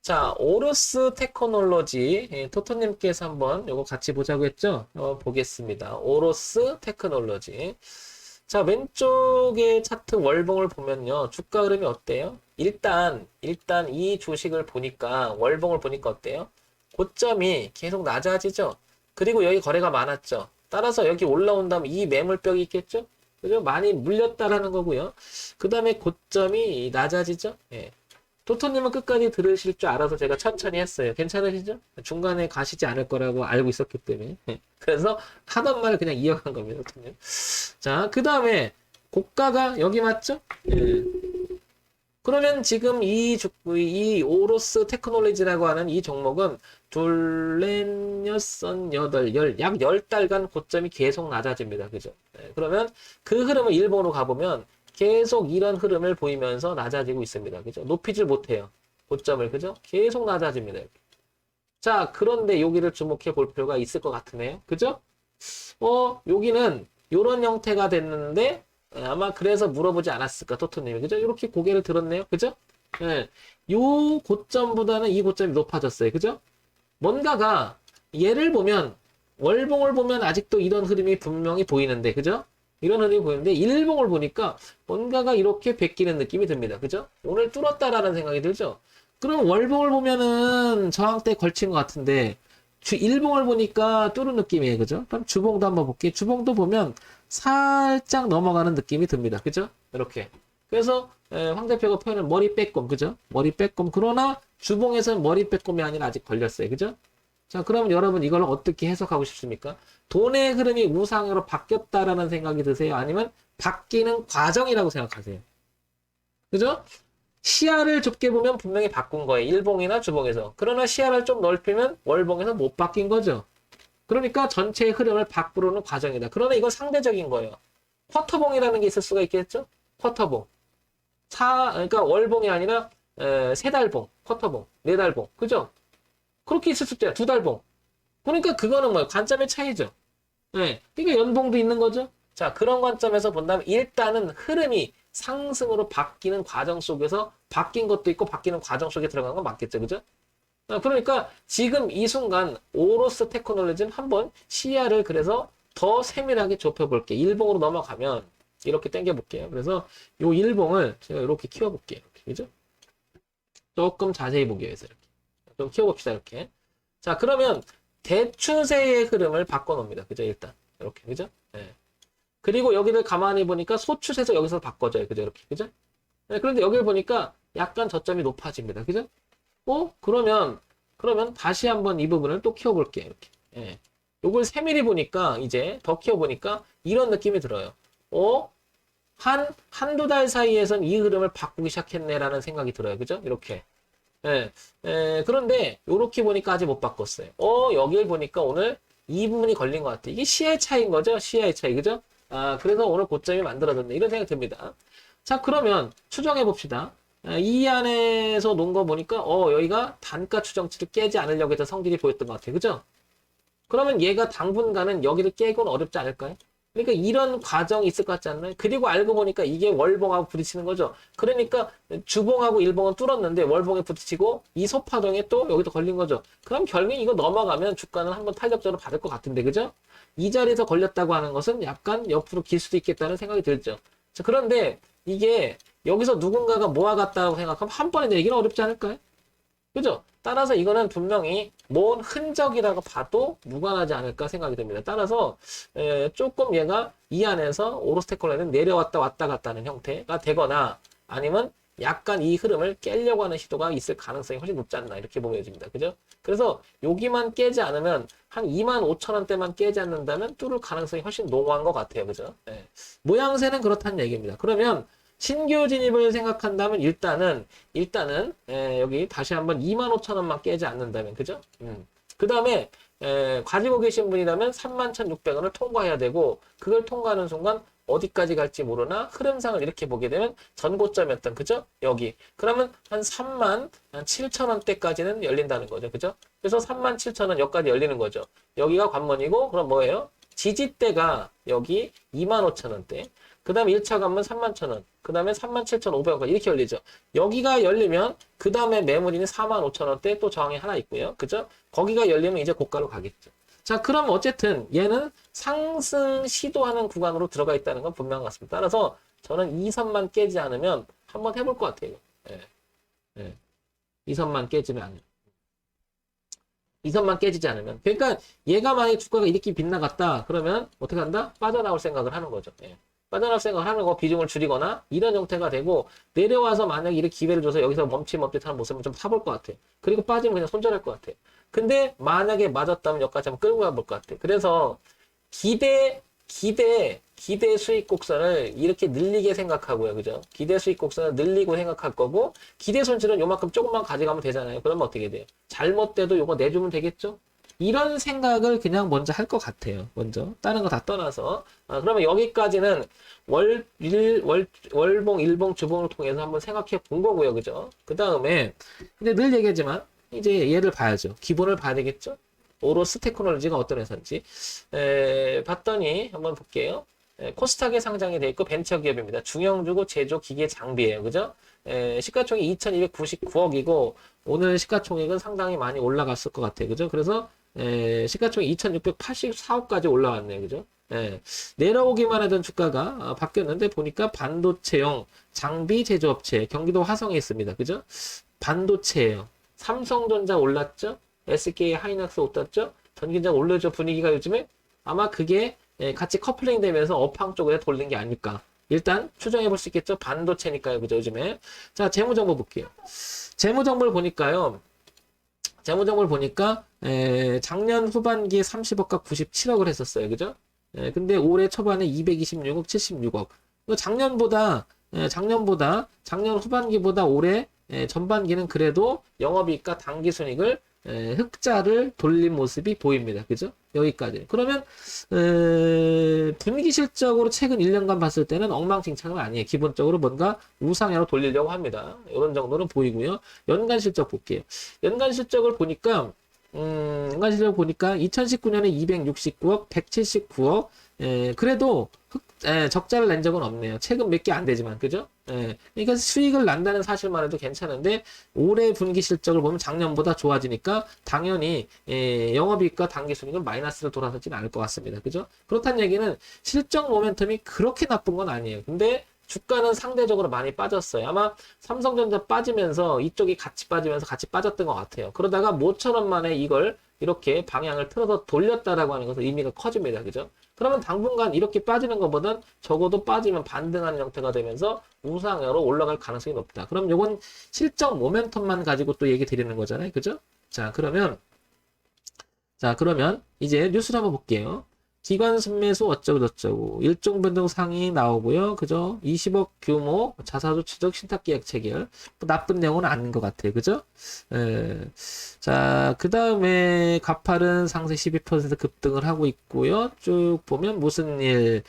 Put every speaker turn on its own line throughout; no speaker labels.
자, 오로스 테크놀로지, 토토님께서 한번 요거 같이 보자고 했죠? 보겠습니다. 오로스 테크놀로지. 자, 왼쪽에 차트 월봉을 보면요. 주가 흐름이 어때요? 일단 이 주식을 보니까, 월봉을 보니까 어때요? 고점이 계속 낮아지죠? 그리고 여기 거래가 많았죠? 따라서 여기 올라온 다음 이 매물벽이 있겠죠? 그죠? 많이 물렸다라는 거고요. 그 다음에 고점이 낮아지죠? 예. 토토님은 끝까지 들으실 줄 알아서 제가 천천히 했어요. 괜찮으시죠? 중간에 가시지 않을 거라고 알고 있었기 때문에. 그래서 하던 말을 그냥 이어간 겁니다, 토토님. 자, 그 다음에 고가가 여기 맞죠? 예. 그러면 지금 이 오로스 테크놀로지라고 하는 이 종목은 둘, 여섯, 여덟, 약 10달간 고점이 계속 낮아집니다. 그죠? 예. 그러면 그 흐름을 일본으로 가보면 계속 이런 흐름을 보이면서 낮아지고 있습니다. 그죠? 높이질 못해요. 고점을. 그죠? 계속 낮아집니다. 자, 그런데 여기를 주목해 볼 필요가 있을 것 같으네요. 그죠? 여기는 이런 형태가 됐는데 아마 그래서 물어보지 않았을까, 토토님이. 그죠? 이렇게 고개를 들었네요. 그죠? 예. 요 고점보다는 이 고점이 높아졌어요. 그죠? 뭔가가 얘를 보면 월봉을 보면 아직도 이런 흐름이 분명히 보이는데, 그죠? 이런 흐름이 보이는데 일봉을 보니까 뭔가가 이렇게 베끼는 느낌이 듭니다. 그죠? 오늘 뚫었다라는 생각이 들죠? 그럼 월봉을 보면은 저항대 걸친 것 같은데 일봉을 보니까 뚫은 느낌이에요. 그죠? 그럼 주봉도 한번 볼게요. 주봉도 보면 살짝 넘어가는 느낌이 듭니다. 그죠? 이렇게. 그래서 황 대표가 표현은 머리 빼꼼. 그죠? 머리 빼꼼. 그러나 주봉에서는 머리 빼꼼이 아니라 아직 걸렸어요. 그죠? 자, 그러면 여러분 이걸 어떻게 해석하고 싶습니까? 돈의 흐름이 우상으로 바뀌었다라는 생각이 드세요? 아니면 바뀌는 과정이라고 생각하세요? 그죠? 시야를 좁게 보면 분명히 바꾼 거예요. 일봉이나 주봉에서. 그러나 시야를 좀 넓히면 월봉에서 못 바뀐 거죠. 그러니까 전체의 흐름을 바꾸는 과정이다. 그러나 이건 상대적인 거예요. 쿼터봉이라는 게 있을 수가 있겠죠? 쿼터봉. 그러니까 월봉이 아니라 세 달봉, 쿼터봉, 네 달봉. 그죠? 그렇게 있을 수 있잖아요. 두 달봉. 그러니까 그거는 뭐예요? 관점의 차이죠. 네. 그러니까 연봉도 있는 거죠. 자, 그런 관점에서 본다면 일단은 흐름이 상승으로 바뀌는 과정 속에서 바뀐 것도 있고 바뀌는 과정 속에 들어간 건 맞겠죠. 그죠? 그러니까 지금 이 순간 오로스 테크놀로지는 한번 시야를 그래서 더 세밀하게 좁혀볼게요. 일봉으로 넘어가면 이렇게 당겨볼게요. 그래서 요 일봉을 제가 이렇게 키워볼게요. 이렇게, 그죠? 조금 자세히 보기 위해서 이렇게. 좀 키워봅시다. 이렇게. 자, 그러면 대추세의 흐름을 바꿔놓습니다. 그죠? 일단. 이렇게. 그죠? 네. 그리고 여기를 가만히 보니까 소추세에서 여기서 바꿔줘요. 그죠? 이렇게. 그죠? 네, 그런데 여기를 보니까 약간 저점이 높아집니다. 그죠? 그러면 다시 한번 이 부분을 또 키워볼게요. 이렇게. 예. 요걸 세밀히 보니까 이제 더 키워보니까 이런 느낌이 들어요. 한두 달 사이에선 이 흐름을 바꾸기 시작했네라는 생각이 들어요. 그죠? 이렇게. 예. 그런데 요렇게 보니까 아직 못 바꿨어요. 여기를 보니까 오늘 이 부분이 걸린 것 같아요. 이게 시야의 차이인 거죠? 시야의 차이. 그죠? 그래서 오늘 고점이 만들어졌네. 이런 생각이 듭니다. 자, 그러면 추정해 봅시다. 이 안에서 놓은 거 보니까 여기가 단가 추정치를 깨지 않으려고 해서 성질이 보였던 것 같아요. 그죠? 그러면 얘가 당분간은 여기를 깨고는 어렵지 않을까요? 그러니까 이런 과정이 있을 것 같지 않나요? 그리고 알고 보니까 이게 월봉하고 부딪히는 거죠. 그러니까 주봉하고 일봉은 뚫었는데 월봉에 부딪히고 이 소파동에 또 여기도 걸린 거죠. 그럼 결국 이거 넘어가면 주가는 한번 탄력적으로 받을 것 같은데, 그죠? 이 자리에서 걸렸다고 하는 것은 약간 옆으로 길 수도 있겠다는 생각이 들죠. 자, 그런데 이게 여기서 누군가가 모아갔다고 생각하면 한 번에 내기는 어렵지 않을까요? 그죠? 따라서 이거는 분명히 모은 흔적이라고 봐도 무관하지 않을까 생각이 듭니다. 따라서 조금 얘가 이 안에서 오로스테콜라는 내려왔다 왔다 갔다 하는 형태가 되거나 아니면 약간 이 흐름을 깨려고 하는 시도가 있을 가능성이 훨씬 높지 않나 이렇게 보여집니다. 그죠? 그래서 여기만 깨지 않으면 한 25,000원대만 깨지 않는다면 뚫을 가능성이 훨씬 농후한 것 같아요. 그죠? 모양새는 그렇다는 얘기입니다. 그러면 신규 진입을 생각한다면 일단은 여기 다시 한번 25,000원만 깨지 않는다면 그죠? 그 다음에 가지고 계신 분이라면 31,600원을 통과해야 되고 그걸 통과하는 순간 어디까지 갈지 모르나 흐름상을 이렇게 보게 되면 전고점이었던 그죠? 여기 그러면 한 37,000원대까지는 열린다는 거죠. 그죠? 그래서 37,000원 여기까지 열리는 거죠. 여기가 관문이고 그럼 뭐예요? 지지대가 여기 25,000원대 그 다음에 1차 관문 31,000원. 그 다음에 37,500원까지 이렇게 열리죠. 여기가 열리면 그 다음에 매물인이 45,000원대 또 저항이 하나 있고요. 그죠? 거기가 열리면 이제 고가로 가겠죠. 자, 그럼 어쨌든 얘는 상승 시도하는 구간으로 들어가 있다는 건 분명한 것 같습니다. 따라서 저는 이 선만 깨지 않으면 한번 해볼 것 같아요. 예. 예. 이 선만 깨지면 안 돼요. 이 선만 깨지지 않으면. 그러니까 얘가 만약에 주가가 이렇게 빗나갔다. 그러면 어떻게 한다? 빠져나올 생각을 하는 거죠. 예. 빠져나올 생각을 하는 거 비중을 줄이거나 이런 형태가 되고 내려와서 만약에 이렇게 기회를 줘서 여기서 멈칫멈칫하는 모습을 좀 사볼 것 같아요. 그리고 빠지면 그냥 손절할 것 같아요. 근데 만약에 맞았다면 여기까지 한번 끌고 가볼 것 같아요. 그래서 기대 수익 곡선을 이렇게 늘리게 생각하고요. 그죠? 기대 수익 곡선을 늘리고 생각할 거고, 기대 손실은 요만큼 조금만 가져가면 되잖아요. 그러면 어떻게 돼요? 잘못돼도 요거 내주면 되겠죠? 이런 생각을 그냥 먼저 할 것 같아요. 먼저. 다른 거 다 떠나서. 그러면 여기까지는 월봉, 일봉, 주봉을 통해서 한번 생각해 본 거고요. 그죠? 그 다음에, 근데 늘 얘기하지만, 이제 얘를 봐야죠. 기본을 봐야 되겠죠? 오로스 테크놀로지가 어떤 회사인지 봤더니 한번 볼게요. 코스닥에 상장이 되어 있고 벤처기업입니다. 중형주고 제조 기계 장비예요. 그죠? 시가총액 2299억이고 오늘 시가총액은 상당히 많이 올라갔을 것 같아요. 그죠? 그래서 시가총액 2684억까지 올라왔네요. 그죠? 내려오기만 하던 주가가 바뀌었는데 보니까 반도체용 장비 제조업체 경기도 화성에 있습니다. 그죠? 반도체예요. 삼성전자 올랐죠? SK 하이닉스 올랐죠? 전기장 올려줘 분위기가 요즘에 아마 그게 같이 커플링 되면서 업황 쪽에 돌린 게 아닐까. 일단 추정해 볼 수 있겠죠? 반도체니까요. 그죠? 요즘에. 자, 재무정보 볼게요. 재무정보를 보니까요. 재무정보를 보니까 작년 후반기에 30억과 97억을 했었어요. 그죠? 근데 올해 초반에 226억, 76억. 작년 후반기보다 올해 전반기는 그래도 영업이익과 당기순이익을 흑자를 돌린 모습이 보입니다. 그죠? 여기까지. 그러면 분기 실적으로 최근 1년간 봤을 때는 엉망진창은 아니에요. 기본적으로 뭔가 우상향으로 돌리려고 합니다. 이런 정도는 보이고요. 연간 실적 볼게요. 연간 실적을 보니까 2019년에 269억, 179억, 그래도 적자를 낸 적은 없네요. 최근 몇 개 안 되지만, 그죠? 그러니까 수익을 난다는 사실만 해도 괜찮은데, 올해 분기 실적을 보면 작년보다 좋아지니까, 당연히, 영업이익과 당기순이익은 마이너스로 돌아서지는 않을 것 같습니다. 그죠? 그렇다는 얘기는 실적 모멘텀이 그렇게 나쁜 건 아니에요. 근데, 주가는 상대적으로 많이 빠졌어요. 아마 삼성전자 빠지면서 이쪽이 같이 빠지면서 같이 빠졌던 것 같아요. 그러다가 모처럼 만에 이걸 이렇게 방향을 틀어서 돌렸다라고 하는 것은 의미가 커집니다. 그죠? 그러면 당분간 이렇게 빠지는 것보단 적어도 빠지면 반등하는 형태가 되면서 우상향으로 올라갈 가능성이 높다. 그럼 요건 실적 모멘텀만 가지고 또 얘기 드리는 거잖아요. 그죠? 자, 그러면 이제 뉴스를 한번 볼게요. 기관 순매수 어쩌고저쩌고 일종 변동 상위 나오고요. 그죠? 20억 규모 자사주 추적 신탁계약 체결. 뭐 나쁜 내용은 아닌 것 같아요. 그죠? 자, 그 다음에 가팔은 상세 12% 급등을 하고 있고요. 쭉 보면 무슨 일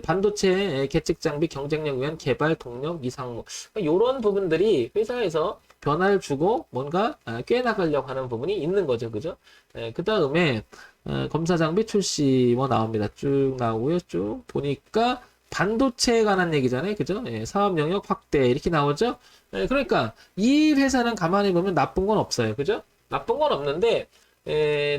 반도체 계측 장비 경쟁력 위한 개발 동력 이상무 이런 부분들이 회사에서 변화를 주고 뭔가 꿰나가려고 하는 부분이 있는 거죠. 그죠? 그 다음에 검사 장비 출시 뭐 나옵니다. 쭉 나오고요. 쭉 보니까 반도체에 관한 얘기잖아요. 그죠? 사업 영역 확대 이렇게 나오죠. 그러니까 이 회사는 가만히 보면 나쁜 건 없어요. 그죠? 나쁜 건 없는데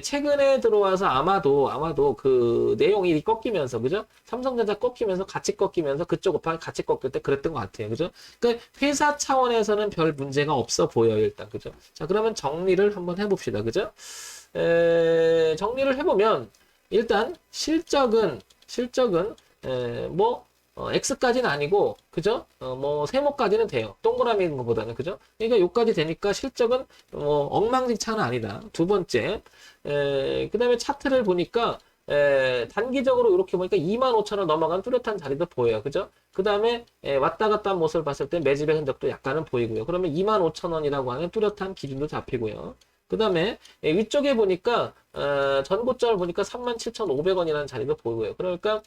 최근에 들어와서 아마도 그 내용이 꺾이면서, 그죠? 삼성전자 꺾이면서 같이 꺾이면서 그쪽 업황이 같이 꺾일 때 그랬던 것 같아요. 그죠? 그러니까 회사 차원에서는 별 문제가 없어 보여요, 일단. 그죠? 자, 그러면 정리를 한번 해봅시다. 그죠? 정리를 해보면, 일단 실적은, X까지는 아니고, 그죠? 세모까지는 돼요. 동그라미 있는 것보다는, 그죠? 그러니까 요까지 되니까 실적은, 엉망진창은 아니다. 두 번째, 그 다음에 차트를 보니까, 단기적으로 이렇게 보니까 25,000원 넘어간 뚜렷한 자리도 보여요. 그죠? 그 다음에, 왔다 갔다 한 모습을 봤을 때 매집의 흔적도 약간은 보이고요. 그러면 25,000원이라고 하는 뚜렷한 기준도 잡히고요. 그 다음에 위쪽에 보니까 전고점을 보니까 37,500원이라는 자리도 보이고요. 그러니까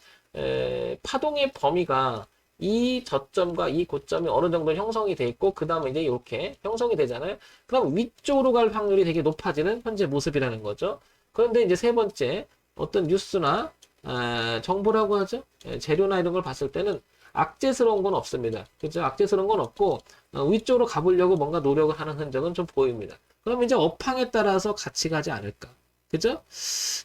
파동의 범위가 이 저점과 이 고점이 어느 정도 형성이 돼 있고 그 다음에 이제 이렇게 형성이 되잖아요. 그럼 위쪽으로 갈 확률이 되게 높아지는 현재 모습이라는 거죠. 그런데 이제 세 번째 어떤 뉴스나 정보라고 하죠. 재료나 이런 걸 봤을 때는 악재스러운 건 없습니다. 그죠? 악재스러운 건 없고, 위쪽으로 가보려고 뭔가 노력을 하는 흔적은 좀 보입니다. 그럼 이제 업황에 따라서 같이 가지 않을까. 그죠?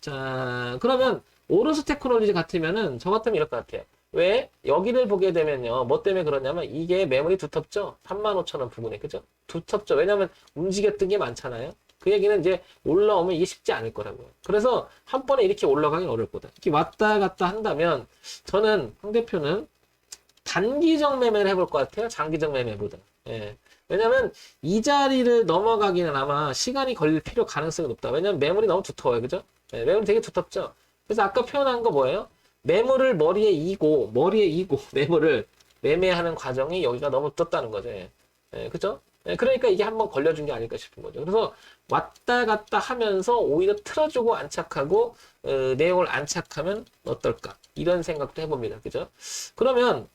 자, 그러면 오로스 테크놀로지 같으면은 저 같으면 이럴 것 같아요. 왜? 여기를 보게 되면요. 뭐 때문에 그러냐면 이게 매물이 두텁죠? 35,000원 부근에. 그죠? 두텁죠? 왜냐면 움직였던 게 많잖아요. 그 얘기는 이제 올라오면 이게 쉽지 않을 거라고요. 그래서 한 번에 이렇게 올라가기 어려울 거다. 이렇게 왔다 갔다 한다면 저는 황 대표는 단기적 매매를 해볼 것 같아요. 장기적 매매보다. 예. 왜냐면 이 자리를 넘어가기는 아마 시간이 걸릴 필요 가능성이 높다. 왜냐면 매물이 너무 두터워요. 그죠? 예, 매물이 되게 두텁죠? 그래서 아까 표현한 거 뭐예요? 매물을 머리에 이고 매물을 매매하는 과정이 여기가 너무 떴다는 거죠. 예. 예, 그죠? 예, 그러니까 이게 한번 걸려준 게 아닐까 싶은 거죠. 그래서 왔다 갔다 하면서 오히려 틀어주고 안착하고 내용을 안착하면 어떨까? 이런 생각도 해봅니다. 그죠? 그러면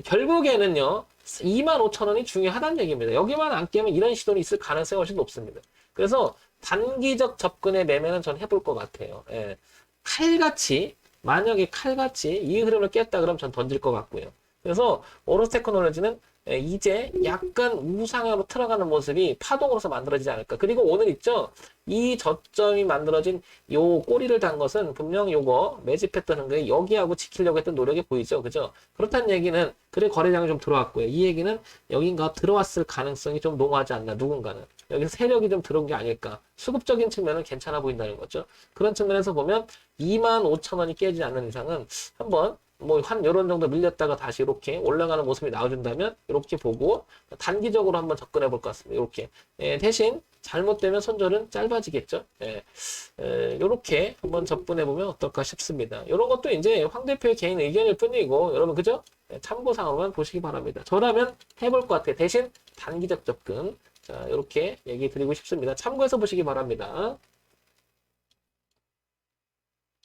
결국에는요, 25,000원이 중요하다는 얘기입니다. 여기만 안 깨면 이런 시도는 있을 가능성이 훨씬 높습니다. 그래서 단기적 접근의 매매는 전 해볼 것 같아요. 예. 칼같이, 만약에 칼같이 이 흐름을 깼다 그러면 전 던질 것 같고요. 그래서 오로스 테크놀로지는 이제 약간 우상향으로 들어가는 모습이 파동으로서 만들어지지 않을까. 그리고 오늘 있죠? 이 저점이 만들어진 요 꼬리를 단 것은 분명 요거 매집했던 게 여기하고 지키려고 했던 노력이 보이죠? 그죠? 그렇다는 얘기는 그래 거래량이 좀 들어왔고요. 이 얘기는 여긴가 들어왔을 가능성이 좀 농후하지 않나 누군가는. 여기서 세력이 좀 들어온 게 아닐까. 수급적인 측면은 괜찮아 보인다는 거죠. 그런 측면에서 보면 25,000원이 깨지지 않는 이상은 한번 뭐 한 요런 정도 밀렸다가 다시 이렇게 올라가는 모습이 나와준다면 이렇게 보고 단기적으로 한번 접근해 볼 것 같습니다. 이렇게 대신 잘못되면 손절은 짧아지겠죠. 이렇게 한번 접근해 보면 어떨까 싶습니다. 이런 것도 이제 황 대표의 개인 의견일 뿐이고 여러분 그죠? 참고사항만 보시기 바랍니다. 저라면 해볼 것 같아요. 대신 단기적 접근. 자, 이렇게 얘기 드리고 싶습니다. 참고해서 보시기 바랍니다.